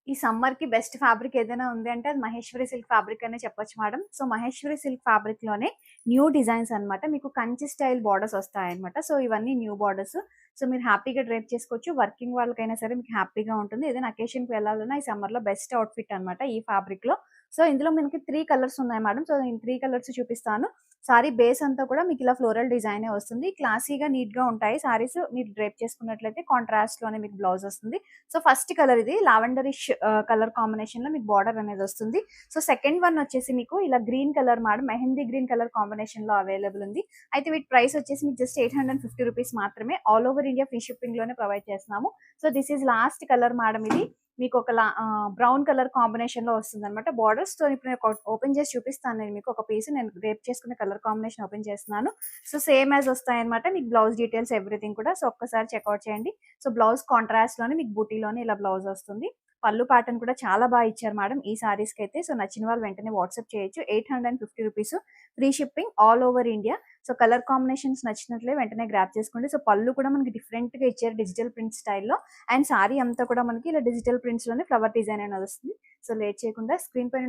ఈ సమ్మర్‌కి best fabric ఏదైనా ఉంది అంటే అది మహేశ్వరి సిల్క్ ఫ్యాబ్రిక్ అనే చెప్పొచ్చు మేడం. సో, మహేశ్వరి సిల్క్ ఫ్యాబ్రిక్‌లోనే న్యూ డిజైన్స్ అన్నమాట. మీకు కంచి స్టైల్ బోర్డర్స్ వస్తాయన్నమాట. సో, ఇవన్నీ న్యూ బోర్డర్స్. సో, మీరు హ్యాపీగా డ్రేప్ చేసుకోవచ్చు. వర్కింగ్ వాళ్ళకైనా సరే మీకు హ్యాపీగా ఉంటుంది. ఏదైనా అకేషన్‌కి వెళ్ళాలన్నా ఈ సమ్మర్‌లో బెస్ట్ అవుట్‌ఫిట్ అన్నమాట ఈ ఫ్యాబ్రిక్‌లో. సో, ఇందులో మనకి 3 కలర్స్ ఉన్నాయి మేడం. సో, నేను 3 కలర్స్ చూపిస్తాను. సారీ బేస్ అంతా కూడా మీకు ఇలా ఫ్లోరల్ డిజైనే వస్తుంది. క్లాసీగా, నీట్‌గా ఉంటాయి సారీస్. మీరు డ్రేప్ చేసుకున్నట్లయితే కాంట్రాస్ట్‌లోనే మీకు బ్లౌజ్ వస్తుంది. సో, ఫస్ట్ కలర్ ఇది లావెండరిష్ కలర్ కాంబినేషన్‌లో మీకు బార్డర్ అనేదొస్తుంది. సో, సెకండ్ వన్ వచ్చేసి మీకు ఇలా green colour madam mehndi green colour కాంబినేషన్‌లో అవైలబుల్ ఉంది. అయితే వీటి ప్రైస్ వచ్చేసి మీకు జస్ట్ రూ. 850 మాత్రమే. ఆల్ ఓవర్ ఇండియా ఫ్రీ షిప్పింగ్‌లోనే ప్రొవైడ్ చేస్తున్నాము. So, this is last colour madam ఇది. మీకు ఒక బ్రౌన్ కలర్ కాంబినేషన్‌లో వస్తుందన్నమాట బార్డర్స్. సో, ఇప్పుడు నేను ఓపెన్ చేసి చూపిస్తాను నేను మీకు ఒక పీస్. నేను రేప్ చేసుకున్న కలర్ కాంబినేషన్ ఓపెన్ చేస్తున్నాను. సో, సేమ్ యాజ్ వస్తాయన్నమాట. మీకు బ్లౌజ్ డీటెయిల్స్ ఎవ్రీథింగ్ కూడా. సో, ఒక్కసారి చెక్‌ఔట్ చేయండి. సో, బ్లౌజ్ కాంట్రాస్ట్‌లోనే మీకు బూటీలోనే ఇలా బ్లౌజ్ వస్తుంది. పళ్ళు ప్యాటర్న్ కూడా చాలా ఇచ్చారు మేడం ఈ సారీస్‌కైతే. సో, నచ్చిన వాళ్ళు వెంటనే వాట్సాప్ చేయొచ్చు. రూ. 850 free shipping all over India. So, colour combinations నచ్చినట్లే వెంటనే గ్రాబ్ చేసుకోండి. సో, పళ్ళు కూడా మనకి డిఫరెంట్‌గా ఇచ్చారు డిజిటల్ ప్రింట్ స్టైల్‌లో. అండ్ సారీ అంతా కూడా మనకి ఇలా డిజిటల్ ప్రింట్స్‌లోనే ఫ్లవర్ డిజైన్ అనేది వస్తుంది. సో, లేట్ చేయకుండా స్క్రీన్ పైన